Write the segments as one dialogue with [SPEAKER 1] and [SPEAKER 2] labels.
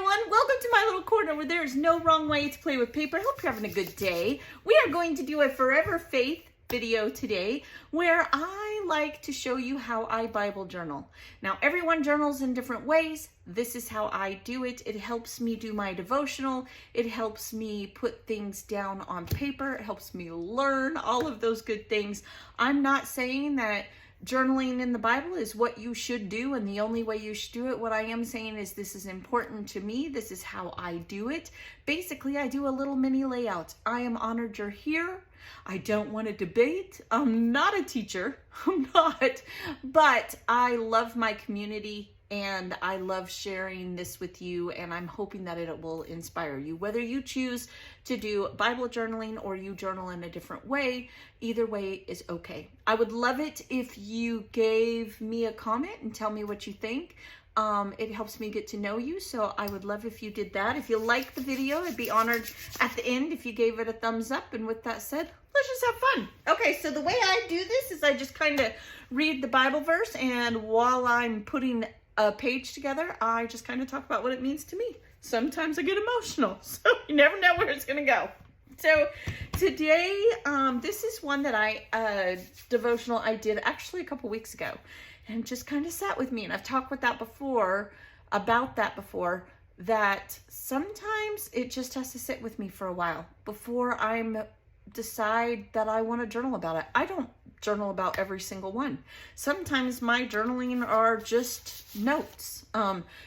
[SPEAKER 1] everyone. Welcome to my little corner where there is no wrong way to play with paper. I hope you're having a good day. We are going to do a Forever Faith video today where I like to show you how I Bible journal. Now, everyone journals in different ways. This is how I do it. It helps me do my devotional. It helps me put things down on paper. It helps me learn all of those good things. I'm not saying that journaling in the Bible is what you should do and the only way you should do it. What I am saying is this is important to me. This is how I do it. Basically, I do a little mini layout. I am honored you're here. I don't want to debate. I'm not a teacher. I'm not. But I love my community and I love sharing this with you, and I'm hoping that it will inspire you. Whether you choose to do Bible journaling or you journal in a different way, either way is okay. I would love it if you gave me a comment and tell me what you think. It helps me get to know you, so I would love if you did that. If you liked the video, I'd be honored at the end if you gave it a thumbs up. And with that said, let's just have fun. Okay, so the way I do this is I just kind of read the Bible verse, and while I'm putting a page together, I just kind of talk about what it means to me. Sometimes I get emotional, so you never know where it's gonna go. So today, this is one that devotional I did actually a couple weeks ago, and just kind of sat with me. And I've talked about that before, that sometimes it just has to sit with me for a while before I decide that I want to journal about it. I don't journal about every single one. Sometimes my journaling are just notes.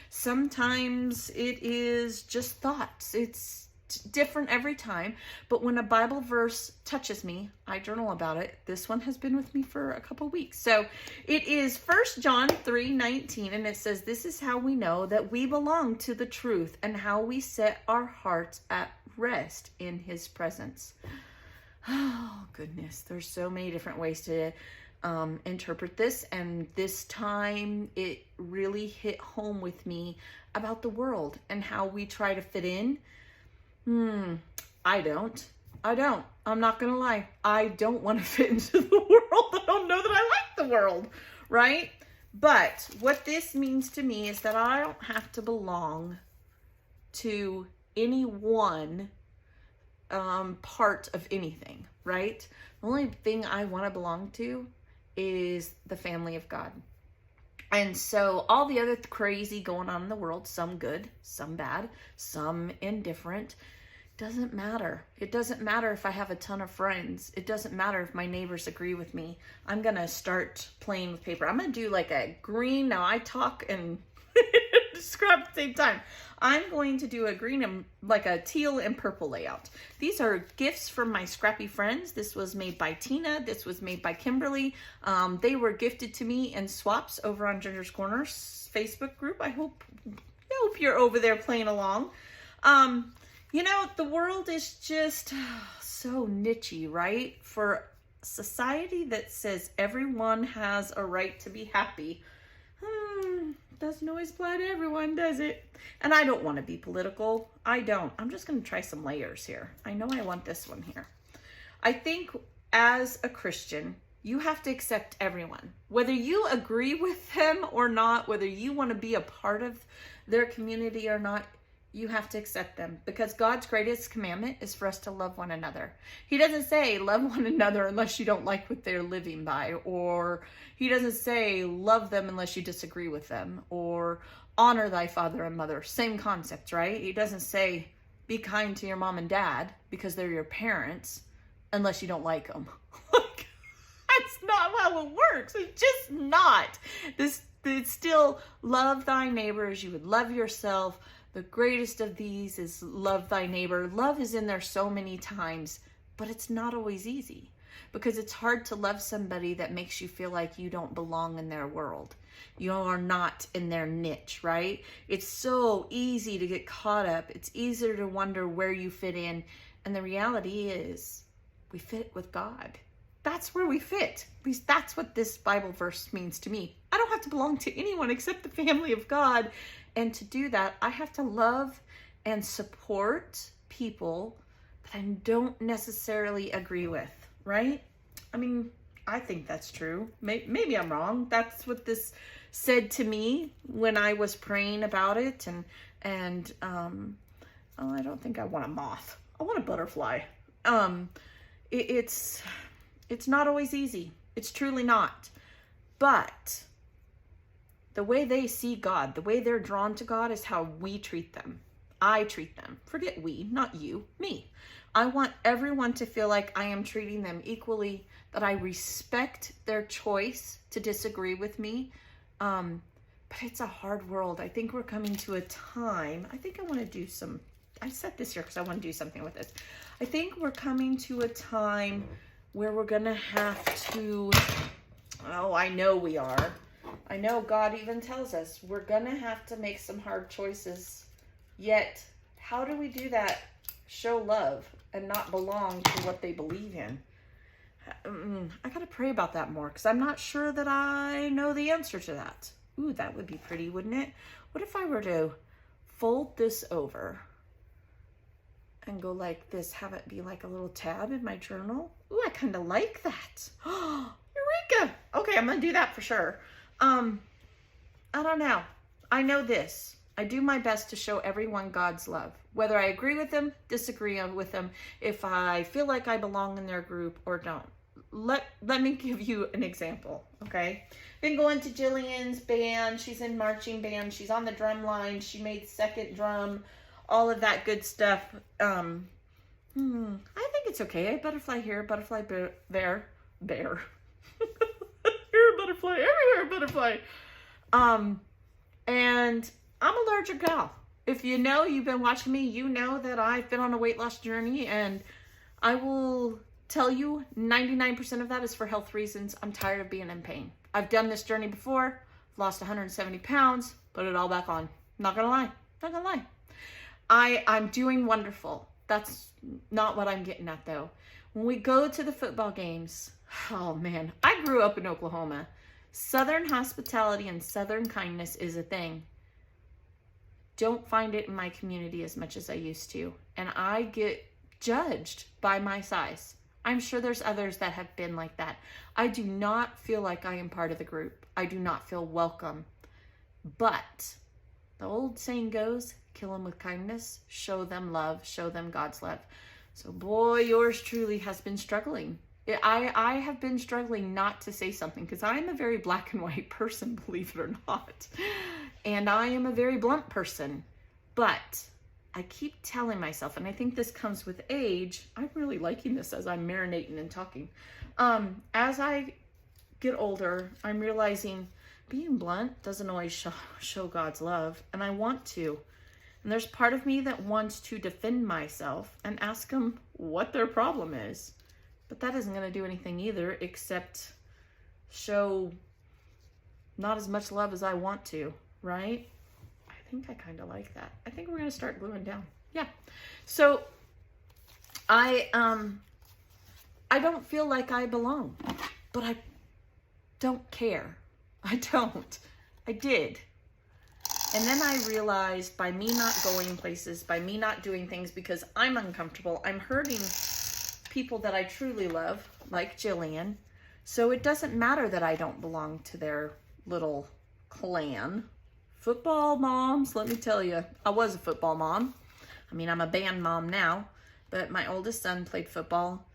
[SPEAKER 1] Sometimes it is just thoughts. It's different every time, but when a Bible verse touches me, I journal about it. This one has been with me for a couple weeks. So it is 1 John 3:19, and it says, "This is how we know that we belong to the truth and how we set our hearts at rest in his presence." Oh, goodness. There's so many different ways to interpret this. And this time it really hit home with me about the world and how we try to fit in. I don't. I'm not going to lie. I don't want to fit into the world. I don't know that I like the world, right? But what this means to me is that I don't have to belong to any one part of anything, right? The only thing I want to belong to is the family of God. And so all the other crazy going on in the world, some good, some bad, some indifferent, doesn't matter. It doesn't matter if I have a ton of friends. It doesn't matter if my neighbors agree with me. I'm going to start playing with paper. I'm going to do like a green. Now I talk and describe at the same time. I'm going to do a green and like a teal and purple layout. These are gifts from my scrappy friends. This was made by Tina. This was made by Kimberly. They were gifted to me in swaps over on Ginger's Corners Facebook group. I hope you're over there playing along. You know, the world is just so nichey, right? For society that says everyone has a right to be happy, doesn't always apply to everyone, does it? And I don't want to be political. I don't. I'm just going to try some layers here. I know I want this one here. I think as a Christian, you have to accept everyone. Whether you agree with them or not, whether you want to be a part of their community or not, you have to accept them, because God's greatest commandment is for us to love one another. He doesn't say love one another unless you don't like what they're living by, or he doesn't say love them unless you disagree with them, or honor thy father and mother. Same concept, right? He doesn't say be kind to your mom and dad because they're your parents unless you don't like them. That's not how it works. It's just not. It's still love thy neighbor as you would love yourself. The greatest of these is love thy neighbor. Love is in there so many times, but it's not always easy, because it's hard to love somebody that makes you feel like you don't belong in their world. You are not in their niche, right? It's so easy to get caught up. It's easier to wonder where you fit in. And the reality is we fit with God. That's where we fit. At least that's what this Bible verse means to me. I don't have to belong to anyone except the family of God. And to do that, I have to love and support people that I don't necessarily agree with, right? I mean, I think that's true. Maybe I'm wrong. That's what this said to me when I was praying about it. And oh, I don't think I want a moth. I want a butterfly. It's not always easy. It's truly not. But the way they see God, the way they're drawn to God is how we treat them. I treat them. Forget we, not you, me. I want everyone to feel like I am treating them equally, that I respect their choice to disagree with me. But it's a hard world. I think we're coming to a time, I think I want to do some, I said this here because I want to do something with this. I think we're coming to a time where we're going to have to, oh, I know we are. I know God even tells us we're going to have to make some hard choices. Yet, how do we do that? Show love and not belong to what they believe in. I got to pray about that more because I'm not sure that I know the answer to that. Ooh, that would be pretty, wouldn't it? What if I were to fold this over and go like this, have it be like a little tab in my journal? Ooh, I kind of like that. Oh, Eureka! Okay, I'm going to do that for sure. I don't know. I know this. I do my best to show everyone God's love, whether I agree with them, disagree with them, if I feel like I belong in their group or don't. Let me give you an example, okay? Been going to Jillian's band. She's in marching band. She's on the drum line. She made second drum, all of that good stuff. I think it's okay. Butterfly here, butterfly there, bear. Here, butterfly, everywhere, butterfly. And I'm a larger gal. If you know, you've been watching me, you know that I've been on a weight loss journey, and I will tell you 99% of that is for health reasons. I'm tired of being in pain. I've done this journey before, lost 170 pounds, put it all back on. Not gonna lie. I'm doing wonderful. That's not what I'm getting at though. When we go to the football games, oh man, I grew up in Oklahoma. Southern hospitality and Southern kindness is a thing. Don't find it in my community as much as I used to. And I get judged by my size. I'm sure there's others that have been like that. I do not feel like I am part of the group. I do not feel welcome. But the old saying goes, kill them with kindness, show them love, show them God's love. So boy, yours truly has been struggling. I have been struggling not to say something because I am a very black and white person, believe it or not. And I am a very blunt person. But I keep telling myself, and I think this comes with age, I'm really liking this as I'm marinating and talking. As I get older, I'm realizing being blunt doesn't always show God's love, and I want to. And there's part of me that wants to defend myself and ask them what their problem is. But that isn't going to do anything either, except show not as much love as I want to, right? I think I kind of like that. I think we're going to start gluing down. Yeah. So I don't feel like I belong, but I don't care. I don't. I did. And then I realized by me not going places, by me not doing things because I'm uncomfortable, I'm hurting people that I truly love, like Jillian. So it doesn't matter that I don't belong to their little clan. Football moms, let me tell you, I was a football mom. I mean, I'm a band mom now, but my oldest son played football.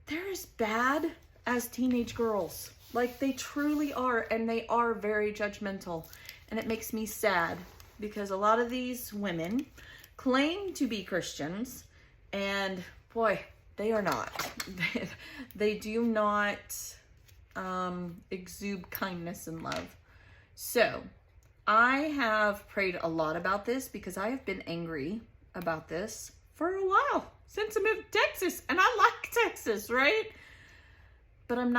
[SPEAKER 1] They're as bad as teenage girls. Like, they truly are, and they are very judgmental. And it makes me sad because a lot of these women claim to be Christians, and boy, they are not. They do not exude kindness and love. So I have prayed a lot about this because I have been angry about this for a while since I moved to Texas, and I like Texas, right? But I'm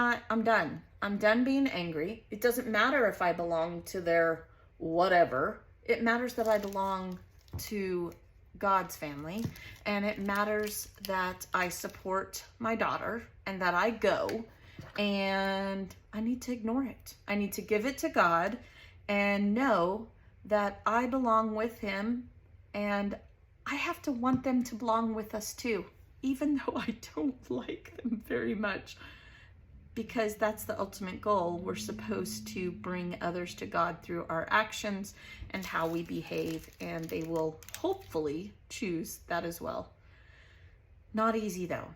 [SPEAKER 1] done. I'm done being angry. It doesn't matter if I belong to their whatever. It matters that I belong to God's family, and it matters that I support my daughter and that I go, and I need to ignore it. I need to give it to God and know that I belong with him, and I have to want them to belong with us too, even though I don't like them very much. because that's the ultimate goal. We're supposed to bring others to God through our actions and how we behave, and they will hopefully choose that as well. Not easy though.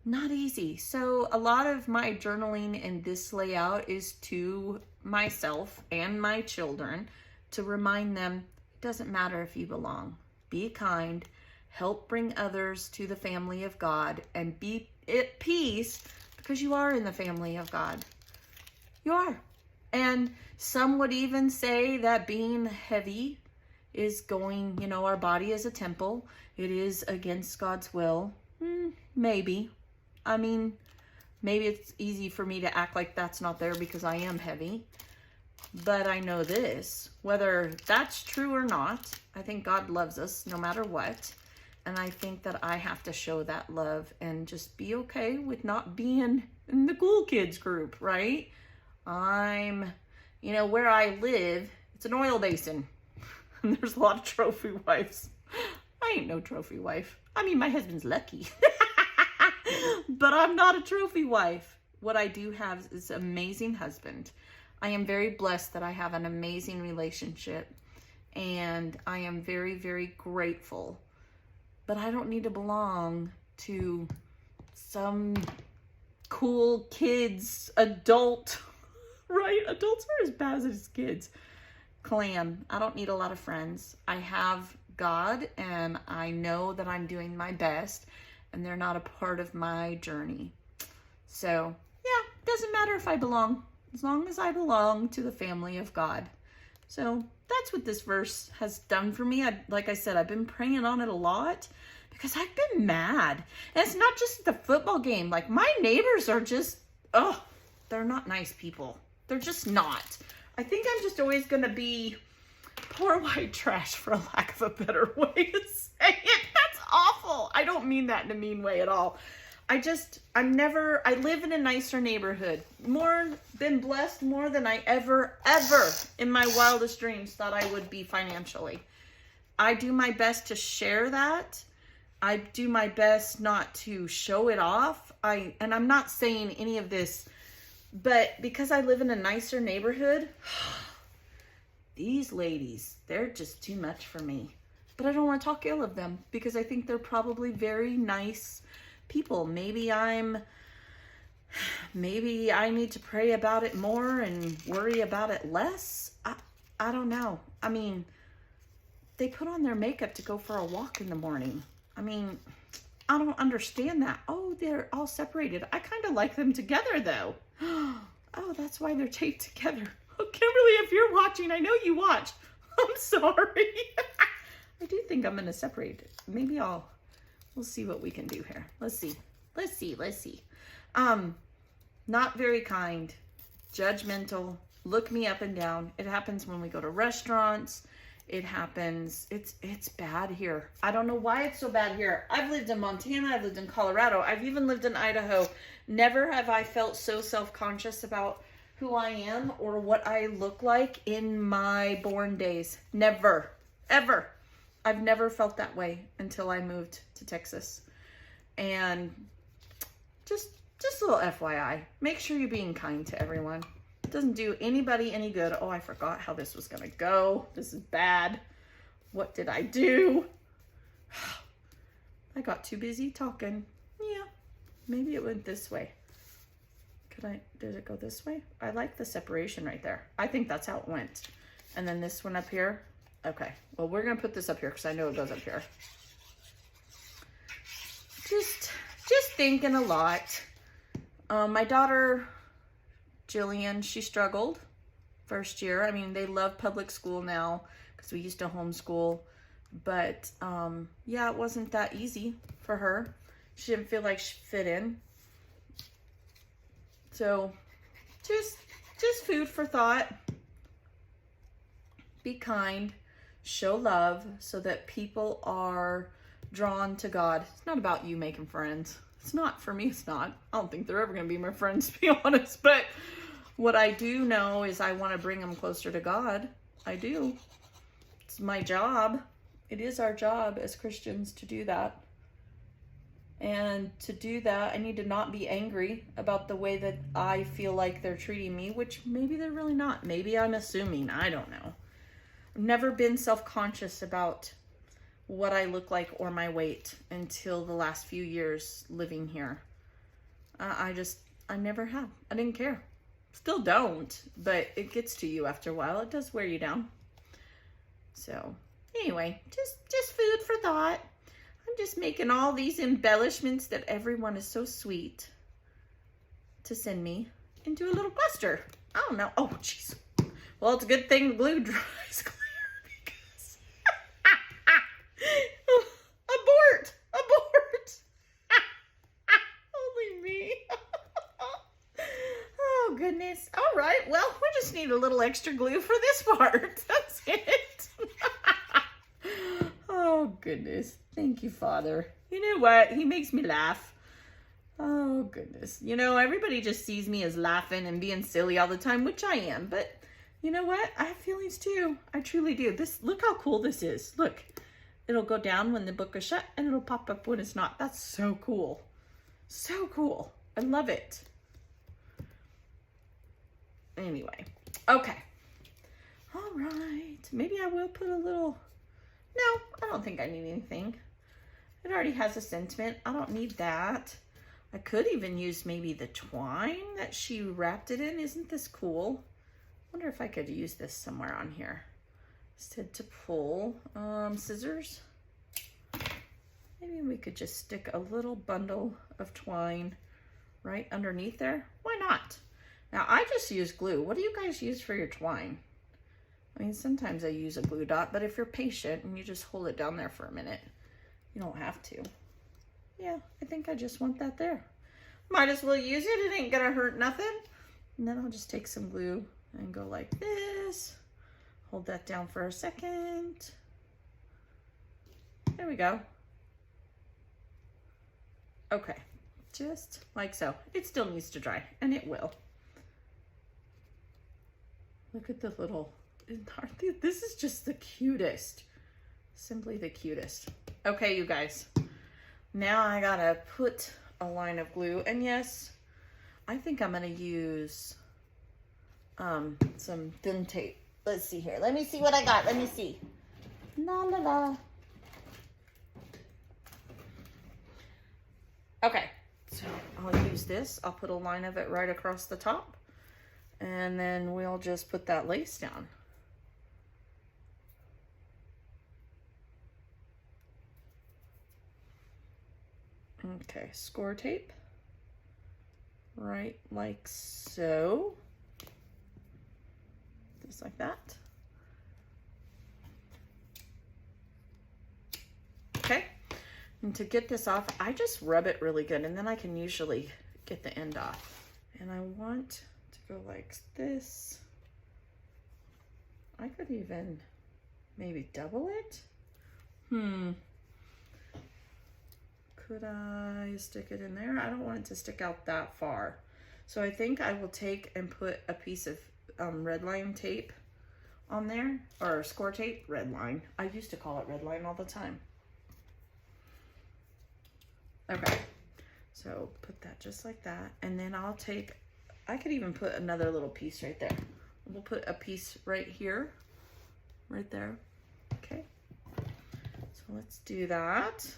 [SPEAKER 1] Not easy. So a lot of my journaling in this layout is to myself and my children to remind them it doesn't matter if you belong. Be kind, help bring others to the family of God, and be at peace because you are in the family of God. You are. And some would even say that being heavy is going, our body is a temple. It is against God's will. Maybe. I mean, maybe it's easy for me to act like that's not there because I am heavy. But I know this, whether that's true or not, I think God loves us no matter what. And I think that I have to show that love and just be okay with not being in the cool kids group, right? Where I live, it's an oil basin. And there's a lot of trophy wives. I ain't no trophy wife. I mean, my husband's lucky. But I'm not a trophy wife. What I do have is an amazing husband. I am very blessed that I have an amazing relationship. And I am very, very grateful. But I don't need to belong to some cool kids, adult, right? Adults are as bad as kids. Clan. I don't need a lot of friends. I have God, and I know that I'm doing my best, and they're not a part of my journey. So, yeah, doesn't matter if I belong, as long as I belong to the family of God. So that's what this verse has done for me. Like I said, I've been praying on it a lot because I've been mad. And it's not just the football game. Like, my neighbors are just, they're not nice people. They're just not. I think I'm just always going to be poor white trash, for a lack of a better way to say it. That's awful. I don't mean that in a mean way at all. I live in a nicer neighborhood. Been blessed more than I ever in my wildest dreams thought I would be financially. I do my best to share that. I do my best not to show it off. And I'm not saying any of this, but because I live in a nicer neighborhood, these ladies, they're just too much for me. But I don't want to talk ill of them because I think they're probably very nice people. Maybe I need to pray about it more and worry about it less. I don't know. I mean, they put on their makeup to go for a walk in the morning. I mean, I don't understand that. Oh, they're all separated. I kind of like them together though. Oh, that's why they're taped together. Oh, Kimberly, if you're watching, I know you watch. I'm sorry. I do think I'm going to separate it. Maybe we'll see what we can do here. Let's see. Not very kind, judgmental, look me up and down. It happens when we go to restaurants. It happens. It's bad here. I don't know why it's so bad here. I've lived in Montana. I've lived in Colorado. I've even lived in Idaho. Never have I felt so self-conscious about who I am or what I look like in my born days. Never, ever. I've never felt that way until I moved to Texas. And just a little FYI, make sure you're being kind to everyone. It doesn't do anybody any good. Oh, I forgot how this was gonna go. This is bad. What did I do? I got too busy talking. Yeah, maybe it went this way. Did it go this way? I like the separation right there. I think that's how it went. And then this one up here. Okay, well, we're gonna put this up here because I know it goes up here. Just thinking a lot. My daughter, Jillian, she struggled first year. I mean, they love public school now because we used to homeschool. But, yeah, it wasn't that easy for her. She didn't feel like she fit in. So, just food for thought. Be kind. Show love so that people are drawn to God. It's not about you making friends. It's not. For me, it's not. I don't think they're ever going to be my friends, to be honest. But what I do know is I want to bring them closer to God. I do. It's my job. It is our job as Christians to do that. And to do that, I need to not be angry about the way that I feel like they're treating me, which maybe they're really not. Maybe I'm assuming. I don't know. I've never been self-conscious about what I look like or my weight until the last few years living here. I never have. I didn't care. Still don't, but it gets to you after a while. It does wear you down. So anyway, just food for thought. I'm just making all these embellishments that everyone is so sweet to send me into a little cluster. I don't know. Oh, jeez. Well, it's a good thing the glue dries clear because abort. Only me. Oh, goodness. All right. Well, we just need a little extra glue for this part. That's it. Oh, goodness. Thank you, Father. You know what? He makes me laugh. Oh, goodness. You know, everybody just sees me as laughing and being silly all the time, which I am. But you know what? I have feelings too. I truly do. Look how cool this is. Look. It'll go down when the book is shut and it'll pop up when it's not. That's so cool. So cool. I love it. Anyway. Okay. All right. Maybe I will put a little... No, I don't think I need anything. It already has a sentiment. I don't need that. I could even use maybe the twine that she wrapped it in. Isn't this cool? I wonder if I could use this somewhere on here. Instead to pull scissors. Maybe we could just stick a little bundle of twine right underneath there. Why not? Now I just use glue. What do you guys use for your twine? I mean, sometimes I use a glue dot, but if you're patient and you just hold it down there for a minute, you don't have to. Yeah, I think I just want that there. Might as well use it. It ain't gonna hurt nothing. And then I'll just take some glue and go like this. Hold that down for a second. There we go. Okay, just like so. It still needs to dry, and it will. Look at the little, aren't they, this is just the cutest. Simply the cutest. Okay, you guys. Now I gotta put a line of glue, and yes, I think I'm gonna use some thin tape. Let's see here. Let me see what I got. Let me see. La la la. Okay, so I'll use this. I'll put a line of it right across the top, and then we'll just put that lace down. Okay, score tape, right like so, just like that. Okay, and to get this off, I just rub it really good, and then I can usually get the end off. And I want to go like this. I could even maybe double it. Could I stick it in there? I don't want it to stick out that far. So I think I will take and put a piece of red line tape on there, or score tape, red line. I used to call it red line all the time. Okay, so put that just like that. And then I'll take, I could even put another little piece right there. We'll put a piece right here, right there. Okay, so let's do that.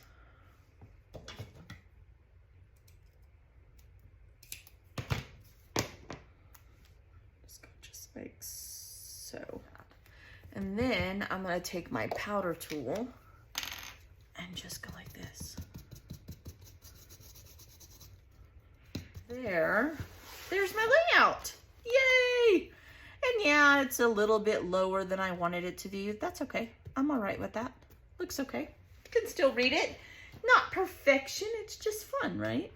[SPEAKER 1] Just like so. And then I'm gonna take my powder tool and just go like this. There's my layout. Yay! And yeah, it's a little bit lower than I wanted it to be. That's okay. I'm all right with that. Looks okay. You can still read it. Not perfection, it's just fun, right?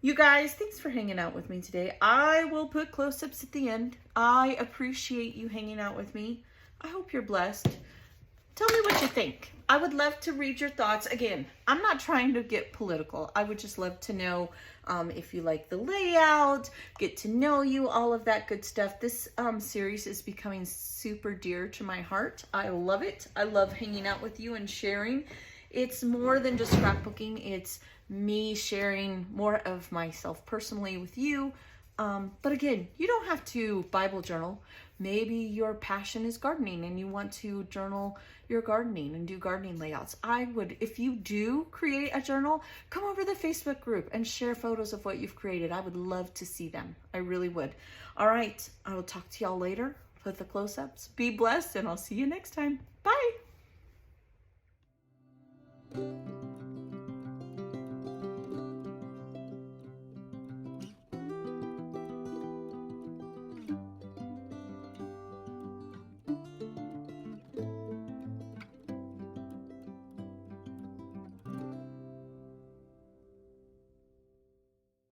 [SPEAKER 1] You guys, thanks for hanging out with me today. I will put close-ups at the end. I appreciate you hanging out with me. I hope you're blessed. Tell me what you think. I would love to read your thoughts. Again, I'm not trying to get political. I would just love to know if you like the layout, get to know you, all of that good stuff. This series is becoming super dear to my heart. I love it. I love hanging out with you and sharing. It's more than just scrapbooking. It's me sharing more of myself personally with you. But again, you don't have to Bible journal. Maybe your passion is gardening and you want to journal your gardening and do gardening layouts. I would, if you do create a journal, come over to the Facebook group and share photos of what you've created. I would love to see them. I really would. All right, I will talk to y'all later with the close-ups. Be blessed, and I'll see you next time. Bye.